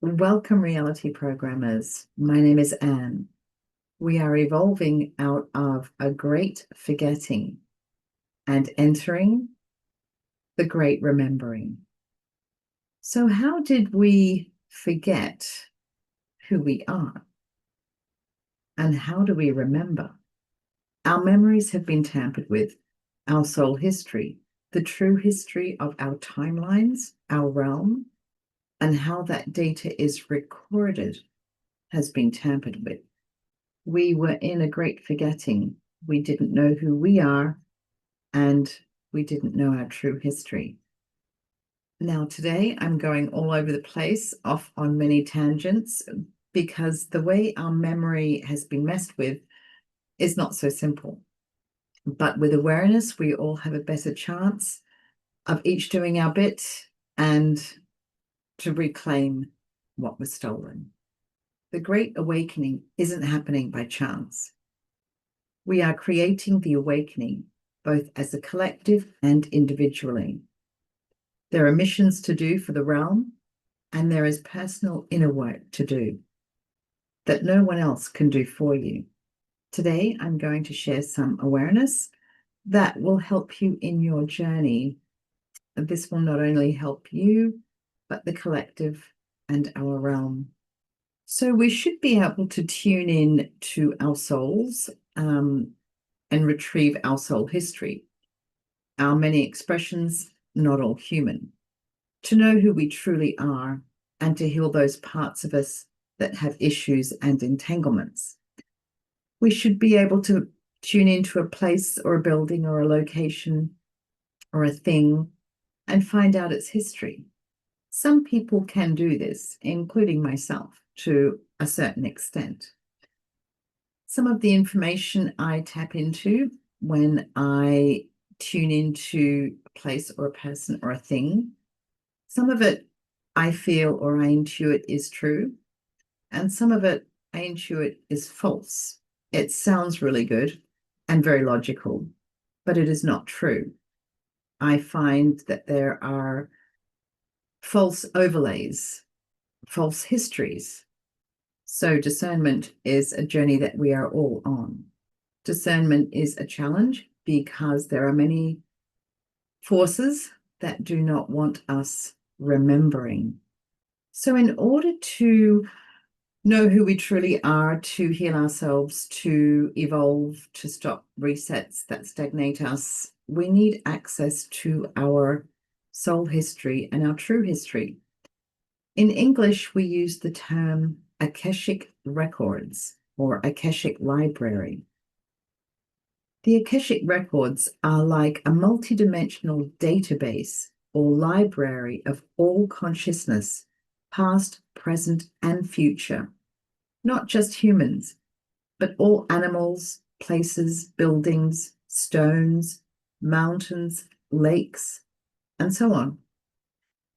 Welcome, reality programmers. My name is Anne. We are evolving out of a great forgetting and entering the great remembering. So, how did we forget who we are? And how do we remember? Our memories have been tampered with, our soul history, the true history of our timelines, our realm, and how that data is recorded has been tampered with. We were in a great forgetting. We didn't know who we are, and we didn't know our true history. Now, today I'm going all over the place, off on many tangents, because the way our memory has been messed with is not so simple. But with awareness, we all have a better chance of each doing our bit and to reclaim what was stolen. The Great Awakening isn't happening by chance. We are creating the awakening, both as a collective and individually. There are missions to do for the realm, and there is personal inner work to do that no one else can do for you. Today, I'm going to share some awareness that will help you in your journey. This will not only help you, but the collective and our realm. So we should be able to tune in to our souls and retrieve our soul history, our many expressions, not all human, to know who we truly are and to heal those parts of us that have issues and entanglements. We should be able to tune into a place or a building or a location or a thing and find out its history. Some people can do this, including myself, to a certain extent. Some of the information I tap into when I tune into a place or a person or a thing, some of it I feel or I intuit is true, and some of it I intuit is false. It sounds really good and very logical, but it is not true. I find that there are false overlays, false histories. So discernment is a journey that we are all on. Discernment is a challenge because there are many forces that do not want us remembering. So in order to know who we truly are, to heal ourselves, to evolve, to stop resets that stagnate us, we need access to our soul history and our true history. In English, we use the term Akeshic records or Akeshic library. The Akeshic records are like a multidimensional database or library of all consciousness, past, present, and future. Not just humans, but all animals, places, buildings, stones, mountains, lakes, and so on.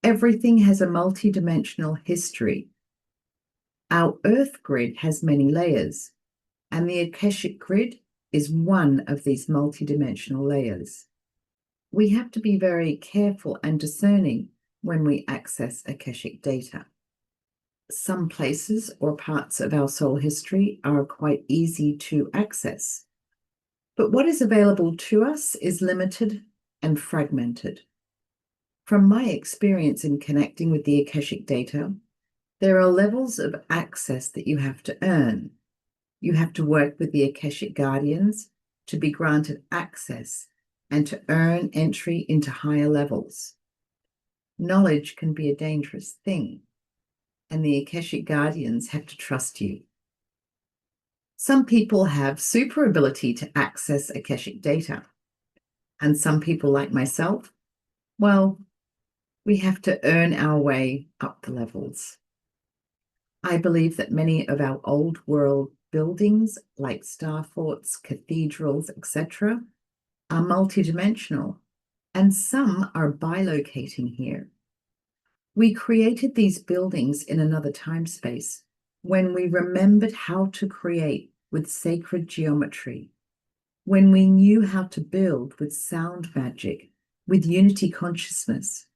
Everything has a multidimensional history. Our Earth grid has many layers, and the Akeshic grid is one of these multidimensional layers. We have to be very careful and discerning when we access Akeshic data. Some places or parts of our soul history are quite easy to access, but what is available to us is limited and fragmented. From my experience in connecting with the Akeshic data, there are levels of access that you have to earn. You have to work with the Akeshic guardians to be granted access and to earn entry into higher levels. Knowledge can be a dangerous thing, and the Akeshic guardians have to trust you. Some people have super ability to access Akeshic data, and some people like myself, well, we have to earn our way up the levels. I believe that many of our old world buildings, like star forts, cathedrals, etc., are multidimensional, and some are bilocating here. We created these buildings in another time space when we remembered how to create with sacred geometry, when we knew how to build with sound magic, with unity consciousness,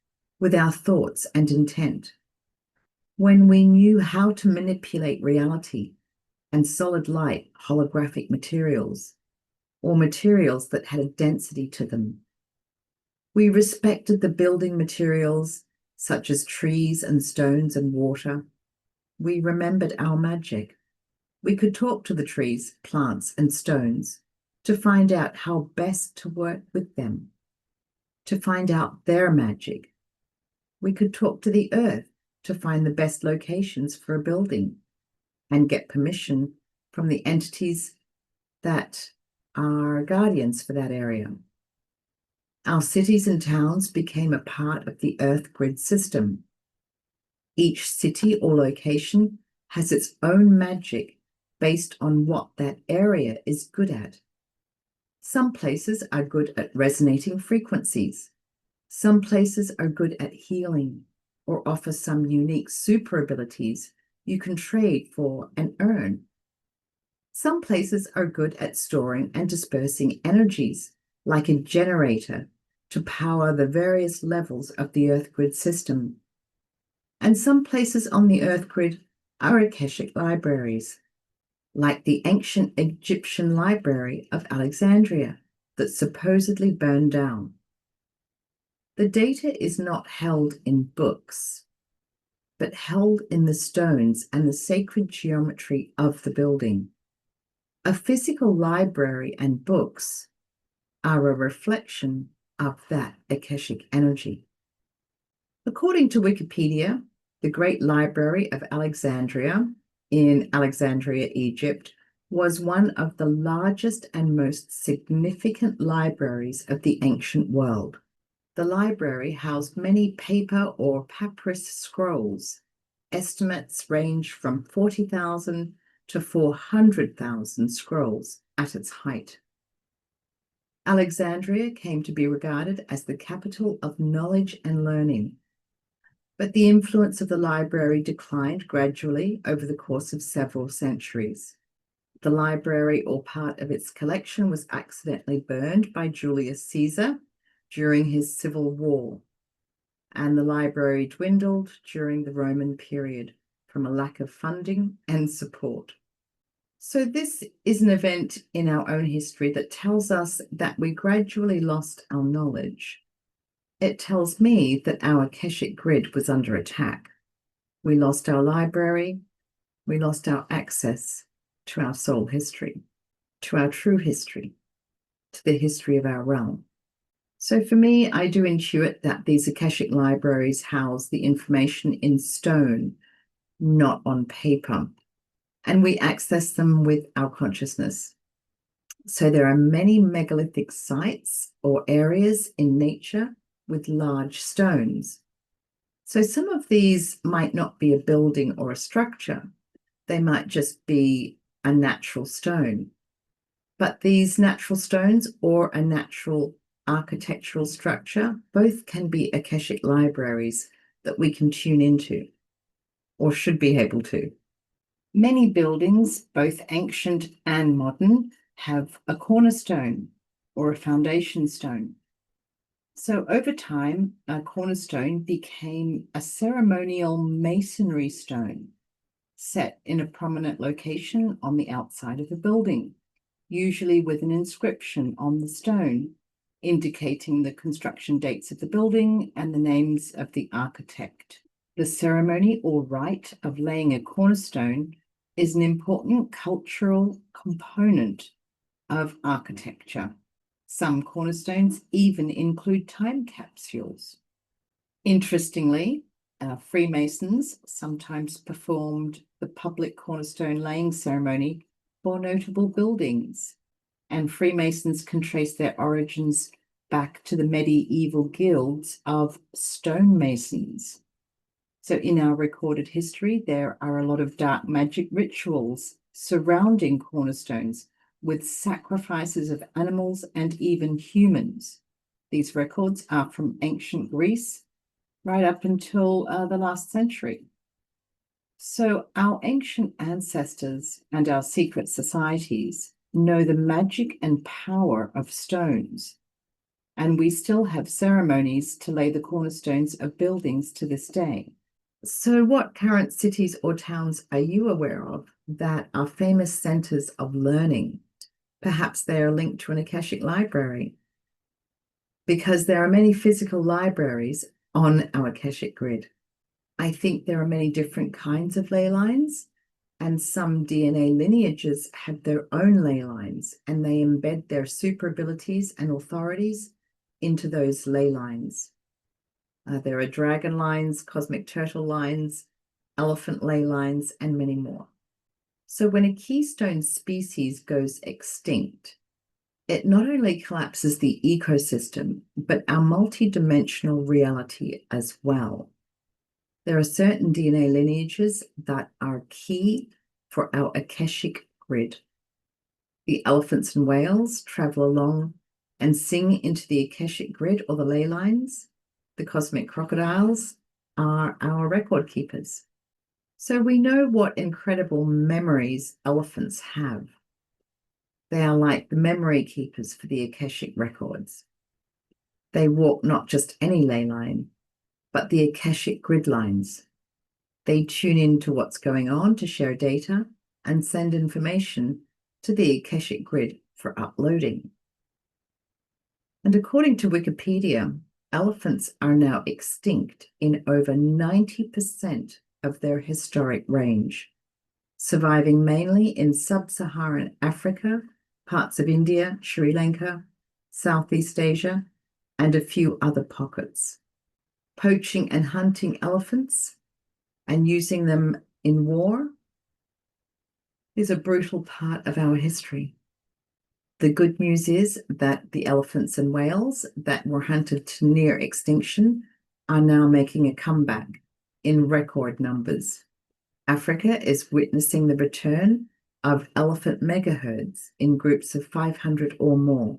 with our thoughts and intent. when we knew how to manipulate reality and solid light holographic materials, or materials that had a density to them. We respected the building materials, such as trees and stones and water. We remembered our magic. We could talk to the trees, plants, and stones to find out how best to work with them, to find out their magic. We could talk to the earth to find the best locations for a building and get permission from the entities that are guardians for that area. Our cities and towns became a part of the Earth grid system. Each city or location has its own magic based on what that area is good at. Some places are good at resonating frequencies. Some places are good at healing or offer some unique super abilities you can trade for and earn. Some places are good at storing and dispersing energies, like a generator, to power the various levels of the Earth grid system. And some places on the Earth grid are Akeshic libraries, like the ancient Egyptian library of Alexandria that supposedly burned down. The data is not held in books, but held in the stones and the sacred geometry of the building. A physical library and books are a reflection of that Akeshic energy. According to Wikipedia, the Great Library of Alexandria in Alexandria, Egypt, was one of the largest and most significant libraries of the ancient world. The library housed many paper or papyrus scrolls. Estimates range from 40,000 to 400,000 scrolls at its height. Alexandria came to be regarded as the capital of knowledge and learning, but the influence of the library declined gradually over the course of several centuries. The library or part of its collection was accidentally burned by Julius Caesar during his civil war, and the library dwindled during the Roman period from a lack of funding and support. So this is an event in our own history that tells us that we gradually lost our knowledge. It tells me that our Akeshic grid was under attack. We lost our library. We lost our access to our soul history, to our true history, to the history of our realm. So for me, I do intuit that these Akeshic libraries house the information in stone, not on paper, and we access them with our consciousness. So there are many megalithic sites or areas in nature with large stones. So some of these might not be a building or a structure. They might just be a natural stone. But these natural stones or a natural architectural structure, both can be Akeshic libraries that we can tune into, or should be able to. Many buildings, both ancient and modern, have a cornerstone or a foundation stone. So over time, a cornerstone became a ceremonial masonry stone set in a prominent location on the outside of the building, usually with an inscription on the stone indicating the construction dates of the building and the names of the architect. The ceremony or rite of laying a cornerstone is an important cultural component of architecture. Some cornerstones even include time capsules. Interestingly, Freemasons sometimes performed the public cornerstone laying ceremony for notable buildings, and Freemasons can trace their origins back to the medieval guilds of stonemasons. So in our recorded history, there are a lot of dark magic rituals surrounding cornerstones with sacrifices of animals and even humans. These records are from ancient Greece right up until the last century. So our ancient ancestors and our secret societies know the magic and power of stones, and we still have ceremonies to lay the cornerstones of buildings to this day. So, what current cities or towns are you aware of that are famous centers of learning? Perhaps they are linked to an Akeshic library, because there are many physical libraries on our Akeshic grid. I think there are many different kinds of ley lines, and some DNA lineages have their own ley lines, and they embed their super abilities and authorities into those ley lines. There are dragon lines, cosmic turtle lines, elephant ley lines, and many more. So when a keystone species goes extinct, it not only collapses the ecosystem, but our multidimensional reality as well. There are certain DNA lineages that are key for our Akeshic grid. The elephants and whales travel along and sing into the Akeshic grid or the ley lines. The cosmic crocodiles are our record keepers. So we know what incredible memories elephants have. They are like the memory keepers for the Akeshic records. They walk not just any ley line, but the Akeshic grid lines. They tune in to what's going on to share data and send information to the Akeshic grid for uploading. And according to Wikipedia, elephants are now extinct in over 90% of their historic range, surviving mainly in sub-Saharan Africa, parts of India, Sri Lanka, Southeast Asia, and a few other pockets. Poaching and hunting elephants and using them in war is a brutal part of our history. The good news is that the elephants and whales that were hunted to near extinction are now making a comeback in record numbers. Africa is witnessing the return of elephant megaherds in groups of 500 or more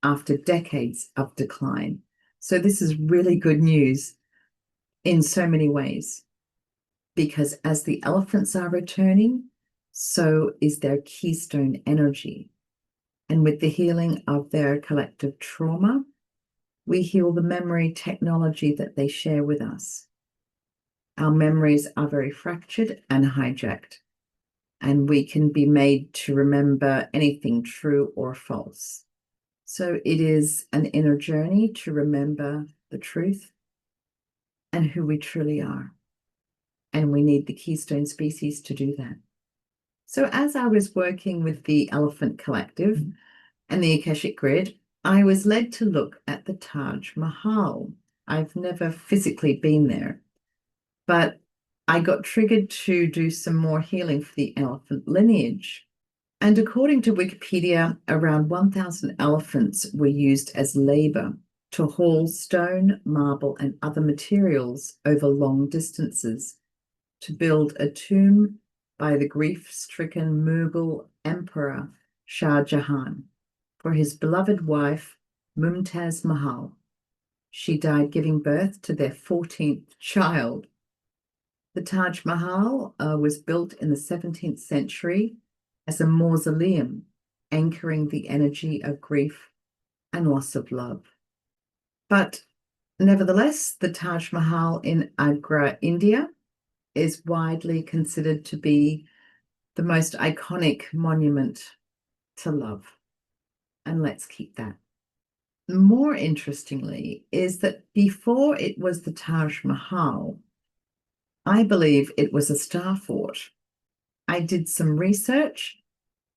after decades of decline. So this is really good news in so many ways, because as the elephants are returning, so is their keystone energy. And with the healing of their collective trauma, we heal the memory technology that they share with us. Our memories are very fractured and hijacked, and we can be made to remember anything true or false. So it is an inner journey to remember the truth and who we truly are. And we need the keystone species to do that. So as I was working with the Elephant Collective and the Akeshic Grid, I was led to look at the Taj Mahal. I've never physically been there, but I got triggered to do some more healing for the elephant lineage. And according to Wikipedia, around 1,000 elephants were used as labor to haul stone, marble, and other materials over long distances to build a tomb by the grief-stricken Mughal Emperor Shah Jahan for his beloved wife, Mumtaz Mahal. She died giving birth to their 14th child. The Taj Mahal was built in the 17th century as a mausoleum, anchoring the energy of grief and loss of love. But nevertheless, the Taj Mahal in Agra, India, is widely considered to be the most iconic monument to love. And let's keep that. More interestingly is that before it was the Taj Mahal, I believe it was a star fort. I did some research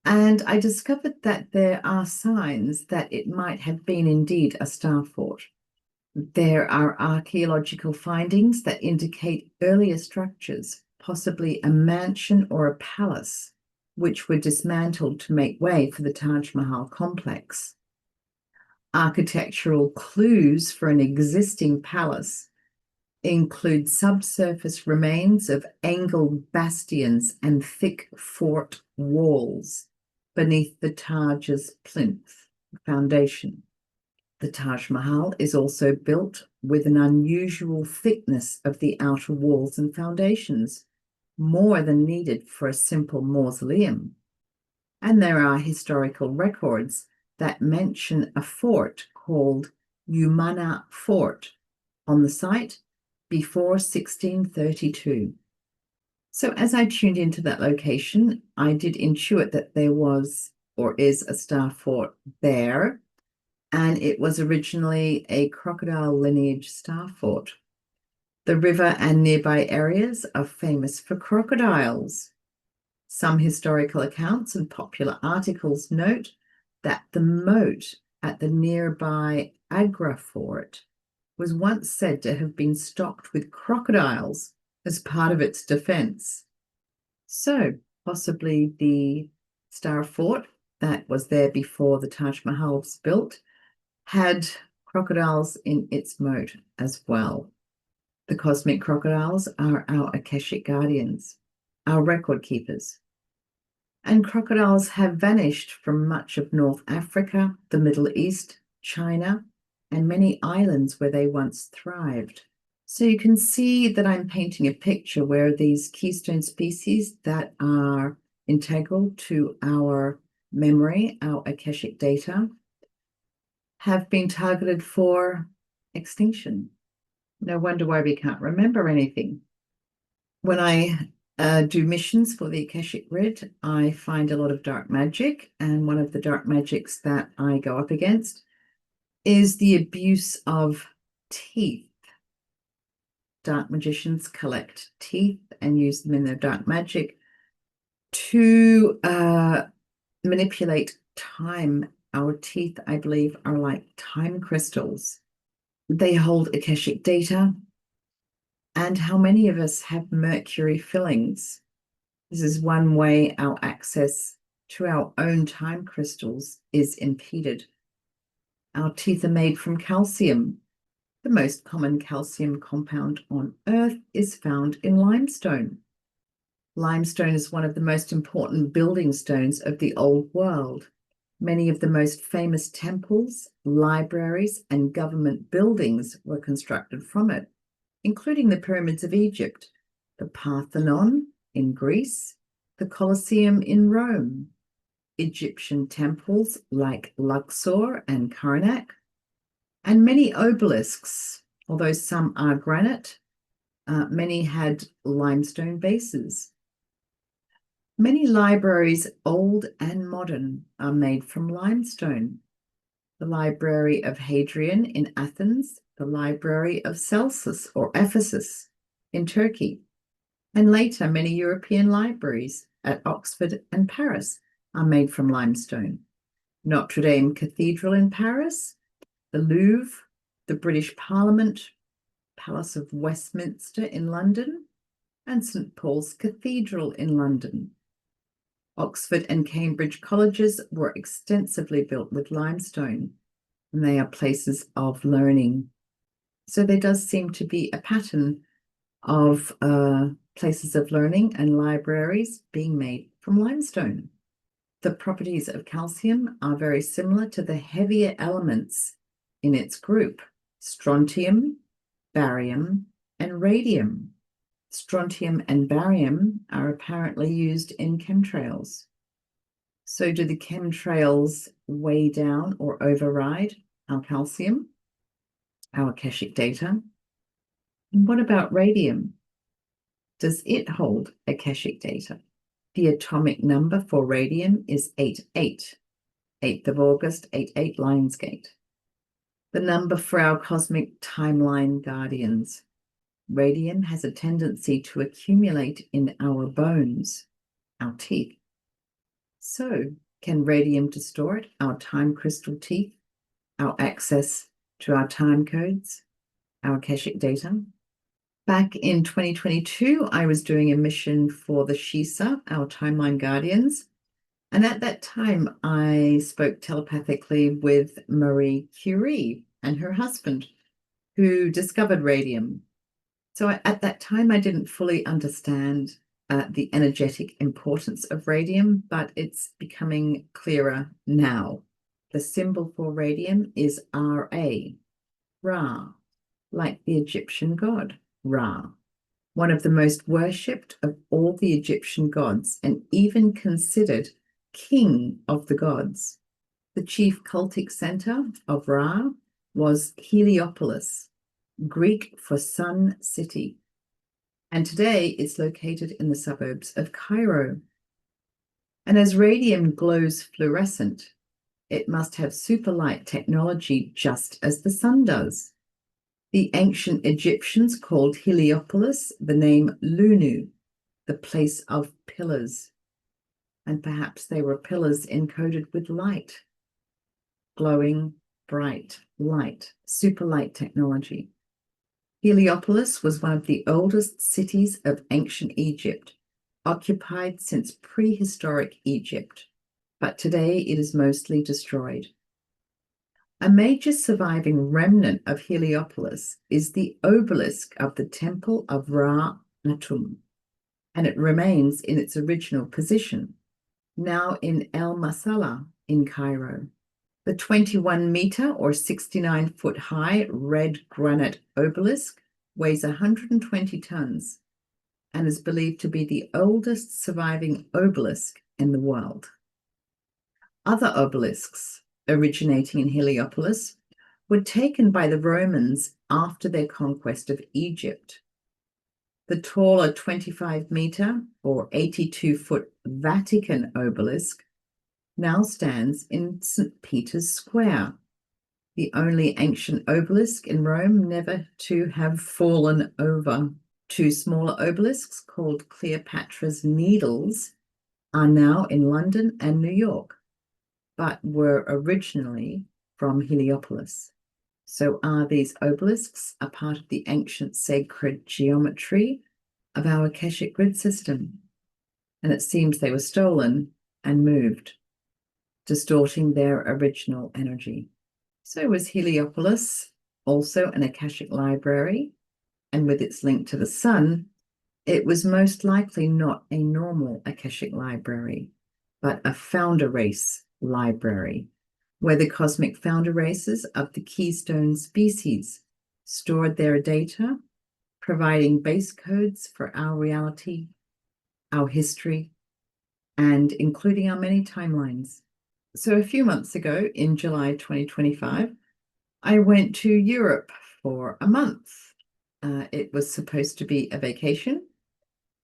and I discovered that there are signs that it might have been indeed a star fort. There are archaeological findings that indicate earlier structures, possibly a mansion or a palace, which were dismantled to make way for the Taj Mahal complex. Architectural clues for an existing palace include subsurface remains of angled bastions and thick fort walls beneath the Taj's plinth foundation. The Taj Mahal is also built with an unusual thickness of the outer walls and foundations, more than needed for a simple mausoleum. And there are historical records that mention a fort called Umana Fort on the site, before 1632. So as I tuned into that location, I did intuit that there was or is a star fort there, and it was originally a crocodile lineage star fort. The river and nearby areas are famous for crocodiles. Some historical accounts and popular articles note that the moat at the nearby Agra fort was once said to have been stocked with crocodiles as part of its defense. So possibly the Star Fort that was there before the Taj Mahal was built had crocodiles in its moat as well. The cosmic crocodiles are our Akeshic guardians, our record keepers. And crocodiles have vanished from much of North Africa, the Middle East, China, and many islands where they once thrived. So you can see that I'm painting a picture where these keystone species that are integral to our memory, our Akeshic data, have been targeted for extinction. No wonder why we can't remember anything. When I do missions for the Akeshic Grid, I find a lot of dark magic, and one of the dark magics that I go up against is the abuse of teeth. Dark magicians collect teeth and use them in their dark magic to manipulate time. Our teeth, I believe, are like time crystals. They hold Akeshic data. And how many of us have mercury fillings? This is one way our access to our own time crystals is impeded. Our teeth are made from calcium. The most common calcium compound on Earth is found in limestone. Limestone is one of the most important building stones of the Old World. Many of the most famous temples, libraries, and government buildings were constructed from it, including the pyramids of Egypt, the Parthenon in Greece, the Colosseum in Rome, Egyptian temples like Luxor and Karnak, and many obelisks. Although some are granite, many had limestone bases. Many libraries, old and modern, are made from limestone. The Library of Hadrian in Athens, the Library of Celsus or Ephesus in Turkey, and later many European libraries at Oxford and Paris are made from limestone. Notre Dame Cathedral in Paris, the Louvre, the British Parliament, Palace of Westminster in London, and St. Paul's Cathedral in London. Oxford and Cambridge colleges were extensively built with limestone, and they are places of learning. So there does seem to be a pattern of places of learning and libraries being made from limestone. The properties of calcium are very similar to the heavier elements in its group: strontium, barium, and radium. Strontium and barium are apparently used in chemtrails. So do the chemtrails weigh down or override our calcium, our Akeshic data? And what about radium? Does it hold Akeshic data? The atomic number for radium is 88, 8th of August, 88 Lionsgate. The number for our cosmic timeline guardians. Radium has a tendency to accumulate in our bones, our teeth. So, can radium distort our time crystal teeth, our access to our time codes, our Akeshic data? Back in 2022, I was doing a mission for the Shisa, our timeline guardians. And at that time, I spoke telepathically with Marie Curie and her husband, who discovered radium. So at that time, I didn't fully understand the energetic importance of radium, but it's becoming clearer now. The symbol for radium is Ra, Ra, like the Egyptian god Ra, one of the most worshipped of all the Egyptian gods, and even considered king of the gods. The chief cultic center of Ra was Heliopolis, Greek for sun city. And today it's located in the suburbs of Cairo. And as radium glows fluorescent, it must have super light technology just as the sun does. The ancient Egyptians called Heliopolis the name Lunu, the place of pillars. And perhaps they were pillars encoded with light, glowing, bright light, super light technology. Heliopolis was one of the oldest cities of ancient Egypt, occupied since prehistoric Egypt, but today it is mostly destroyed. A major surviving remnant of Heliopolis is the obelisk of the Temple of Ra-Natum, and it remains in its original position, now in El Masala in Cairo. The 21-meter or 69-foot high red granite obelisk weighs 120 tons and is believed to be the oldest surviving obelisk in the world. Other obelisks originating in Heliopolis were taken by the Romans after their conquest of Egypt. The taller 25-meter or 82-foot Vatican obelisk now stands in St. Peter's Square, the only ancient obelisk in Rome never to have fallen over. Two smaller obelisks called Cleopatra's Needles are now in London and New York, but were originally from Heliopolis. So are these obelisks a part of the ancient sacred geometry of our Akeshic grid system? And it seems they were stolen and moved, distorting their original energy. So was Heliopolis also an Akashic library? And with its link to the sun, it was most likely not a normal Akashic library, but a founder race library, where the cosmic founder races of the keystone species stored their data, providing base codes for our reality, our history, and including our many timelines. So a few months ago, in July 2025, I went to Europe for a month. It was supposed to be a vacation,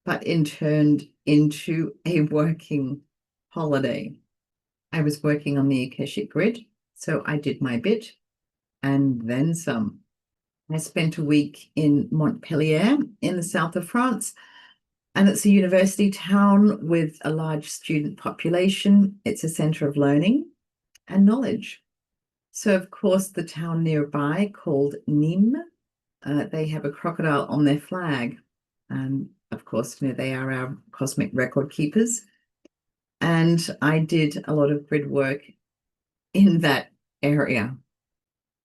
but it turned into a working holiday. I was working on the Akeshic grid, so I did my bit and then some. I spent a week in Montpellier in the south of France, and it's a university town with a large student population. It's a center of learning and knowledge. So, of course, the town nearby called Nîmes, they have a crocodile on their flag. And of course, they are our cosmic record keepers. And I did a lot of grid work in that area.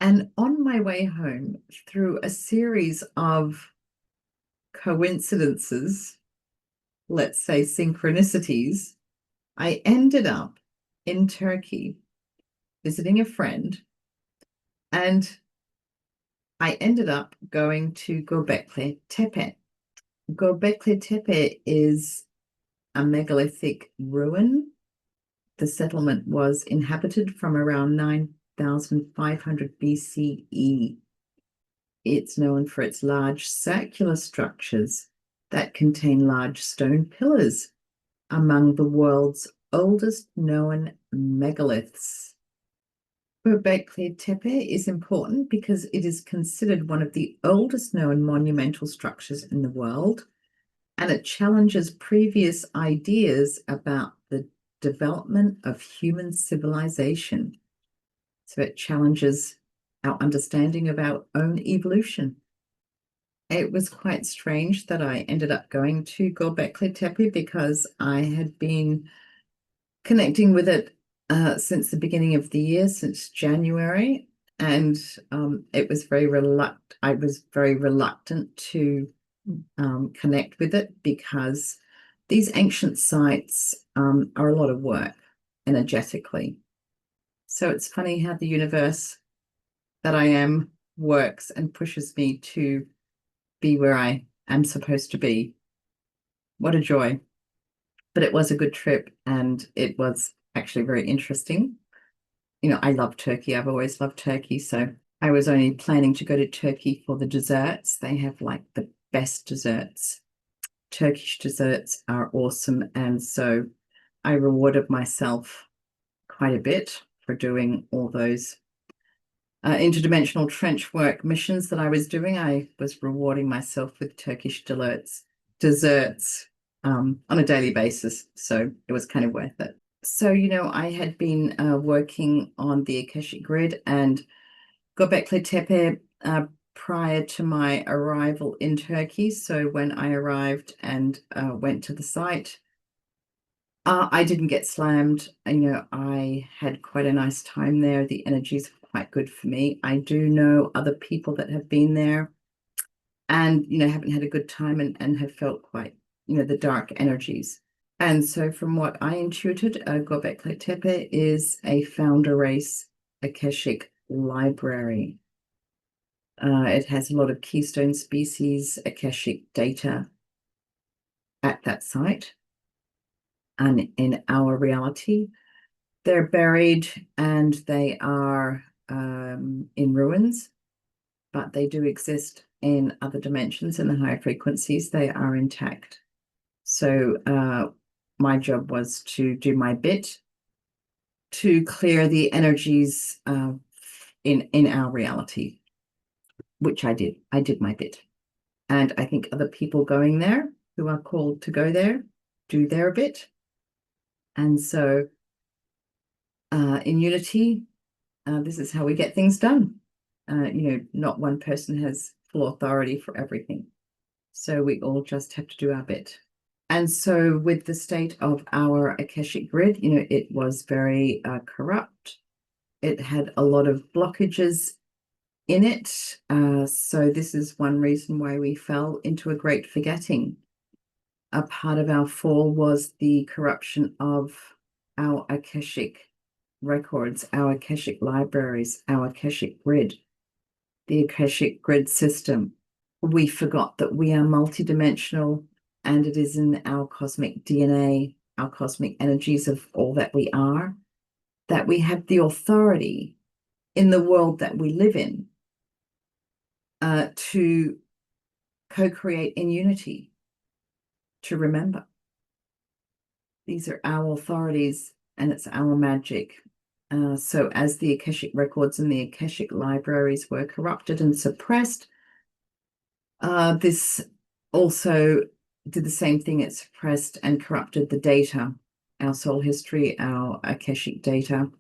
And on my way home, through a series of coincidences, let's say synchronicities, I ended up in Turkey visiting a friend, and I ended up going to Göbekli Tepe. Göbekli Tepe is a megalithic ruin. The settlement was inhabited from around 9,500 BCE. It's known for its large circular structures that contain large stone pillars, among the world's oldest known megaliths. Göbekli Tepe is important because it is considered one of the oldest known monumental structures in the world, and it challenges previous ideas about the development of human civilization. So it challenges our understanding of our own evolution. It was quite strange that I ended up going to Göbekli Tepe because I had been connecting with it since the beginning of the year, since January, and it was I was very reluctant to connect with it because these ancient sites are a lot of work energetically. So it's funny how the universe that I am works and pushes me to be where I am supposed to be. What a joy. But it was a good trip, and it was actually very interesting. I love Turkey. I've always loved Turkey. So I was only planning to go to Turkey for the desserts. They have like the best desserts. Turkish desserts are awesome. And so I rewarded myself quite a bit for doing all those interdimensional trench work missions that I was doing. I was rewarding myself with Turkish desserts on a daily basis. So it was kind of worth it. So, I had been working on the Akeshic grid and Göbekli Tepe prior to my arrival in Turkey. So when I arrived and went to the site, I didn't get slammed. I had quite a nice time there. The energies were quite good for me. I do know other people that have been there and, haven't had a good time and have felt quite, the dark energies. And so from what I intuited, Göbekli Tepe is a founder race Akeshic library. It has a lot of keystone species Akeshic data at that site. And in our reality, they're buried and they are in ruins, but they do exist in other dimensions. In the higher frequencies, they are intact. So my job was to do my bit to clear the energies in our reality, which I did. I did my bit. And I think other people going there who are called to go there do their bit. And so in Unity, this is how we get things done. Not one person has full authority for everything. So we all just have to do our bit. And so with the state of our Akeshic grid, it was very corrupt. It had a lot of blockages in it. So this is one reason why we fell into a great forgetting. A part of our fall was the corruption of our Akeshic records, our Akeshic libraries, our Akeshic grid, the Akeshic grid system. We forgot that we are multidimensional and it is in our cosmic DNA, our cosmic energies of all that we are, that we have the authority in the world that we live in to co-create in unity, to remember. These are our authorities and it's our magic. So as the Akeshic records and the Akeshic libraries were corrupted and suppressed, this also did the same thing. It suppressed and corrupted the data, our soul history, our Akeshic data.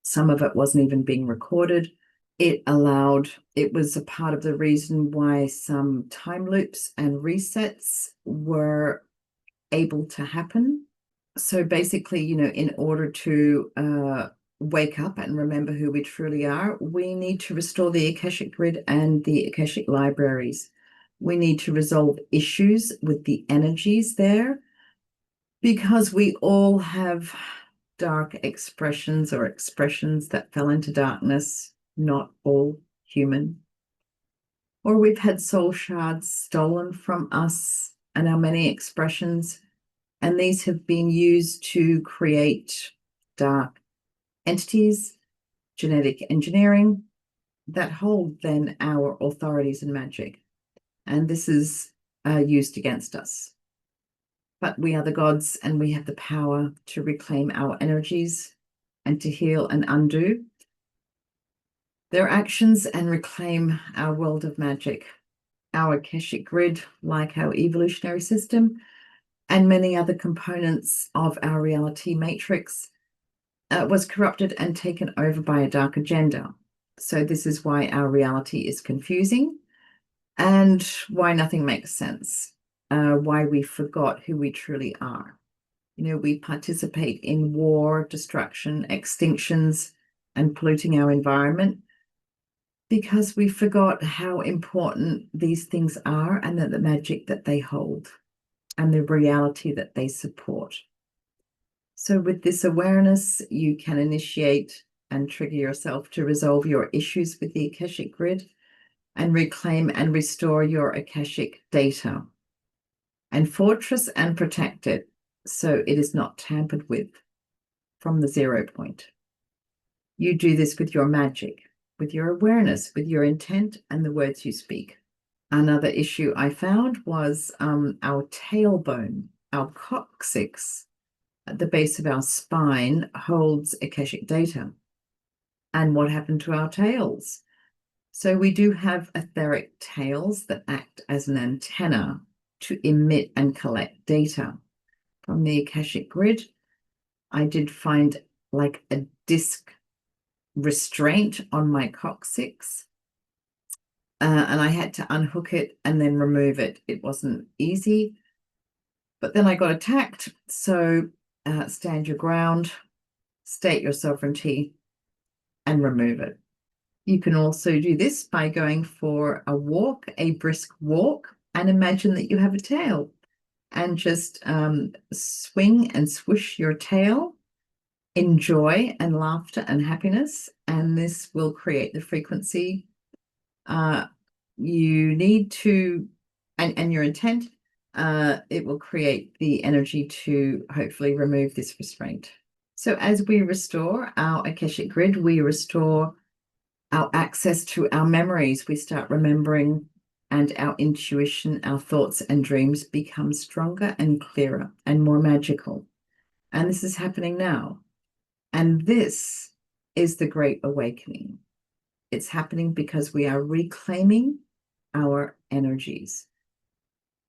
Some of it wasn't even being recorded. It was a part of the reason why some time loops and resets were able to happen. So basically, in order to wake up and remember who we truly are, we need to restore the Akeshic grid and the Akeshic libraries. We need to resolve issues with the energies there because we all have dark expressions or expressions that fell into darkness, not all human. Or we've had soul shards stolen from us and our many expressions, and these have been used to create dark entities, genetic engineering, that hold then our authorities and magic. And this is used against us. But we are the gods and we have the power to reclaim our energies and to heal and undo their actions and reclaim our world of magic. Our Akeshic grid, like our evolutionary system, and many other components of our reality matrix, was corrupted and taken over by a dark agenda. So this is why our reality is confusing and why nothing makes sense, why we forgot who we truly are. We participate in war, destruction, extinctions, and polluting our environment because we forgot how important these things are and that the magic that they hold and the reality that they support. So with this awareness, you can initiate and trigger yourself to resolve your issues with the Akeshic grid and reclaim and restore your Akeshic data and fortress and protect it so it is not tampered with from the 0 point. You do this with your magic. with your awareness, with your intent and the words you speak. Another issue I found was our tailbone, our coccyx, at the base of our spine, holds Akeshic data. And what happened to our tails? So we do have etheric tails that act as an antenna to emit and collect data from the Akeshic grid. I did find like a disc restraint on my coccyx, and I had to unhook it and then remove it. It wasn't easy, but then I got attacked. So stand your ground, state your sovereignty, and remove it. You can also do this by going for a walk, a brisk walk, and imagine that you have a tail, and just swing and swoosh your tail in joy and laughter and happiness, and this will create the frequency you need to, and your intent. It will create the energy to hopefully remove this restraint. So as we restore our Akeshic grid, we restore our access to our memories. We start remembering, and our intuition, our thoughts and dreams become stronger and clearer and more magical. And this is happening now. And this is the Great Awakening. It's happening because we are reclaiming our energies.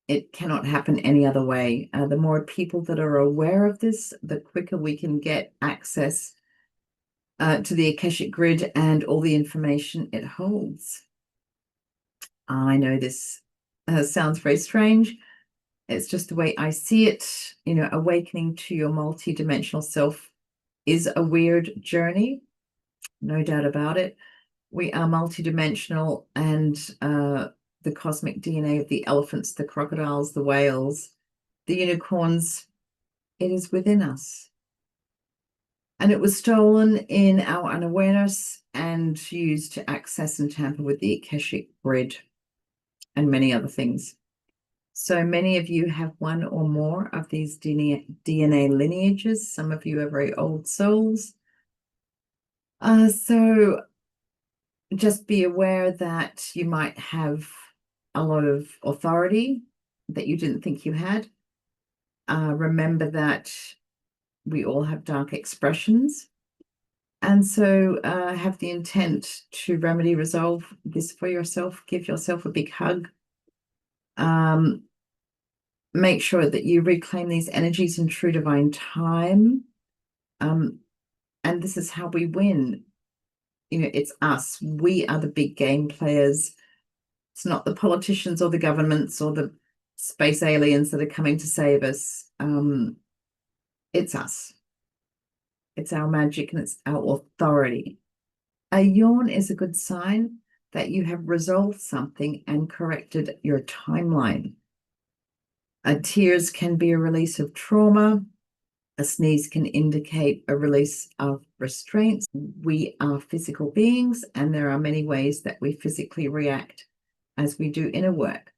It cannot happen any other way. The more people that are aware of this, the quicker we can get access to the Akeshic grid and all the information it holds. I know this sounds very strange. It's just the way I see it. You know, awakening to your multidimensional self is a weird journey, no doubt about it. We are multidimensional, and the cosmic DNA of the elephants, the crocodiles, the whales, the unicorns, it is within us. And it was stolen in our unawareness and used to access and tamper with the Akeshic grid and many other things. So many of you have one or more of these DNA lineages. Some of you are very old souls. So just be aware that you might have a lot of authority that you didn't think you had. Remember that we all have dark expressions. And so have the intent to remedy, resolve this for yourself. Give yourself a big hug. Make sure that you reclaim these energies in true divine time. And this is how we win. You know, it's us. We are the big game players. It's not the politicians or the governments or the space aliens that are coming to save us. It's us. It's our magic and it's our authority. A yawn is a good sign that you have resolved something and corrected your timeline. Tears can be a release of trauma. A sneeze can indicate a release of restraints. We are physical beings, and there are many ways that we physically react as we do inner work.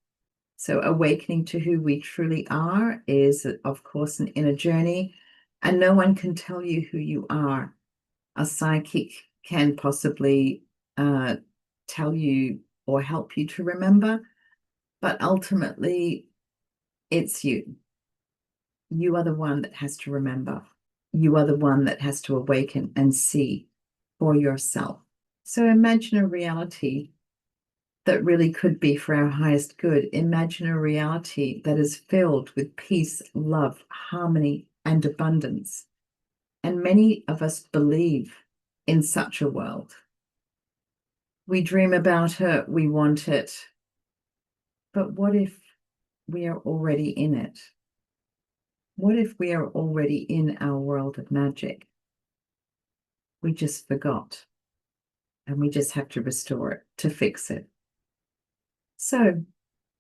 So awakening to who we truly are is, of course, an inner journey, and no one can tell you who you are. A psychic can possibly tell you or help you to remember, but ultimately it's you. You are the one that has to remember. You are the one that has to awaken and see for yourself. So imagine a reality that really could be for our highest good. Imagine a reality that is filled with peace, love, harmony, and abundance. And many of us believe in such a world. We dream about it, we want it. But what if we are already in it? What if we are already in our world of magic? We just forgot, and we just have to restore it, to fix it. So,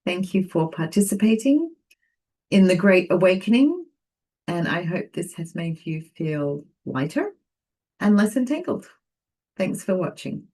thank you for participating in the Great Awakening, and I hope this has made you feel lighter and less entangled. Thanks for watching.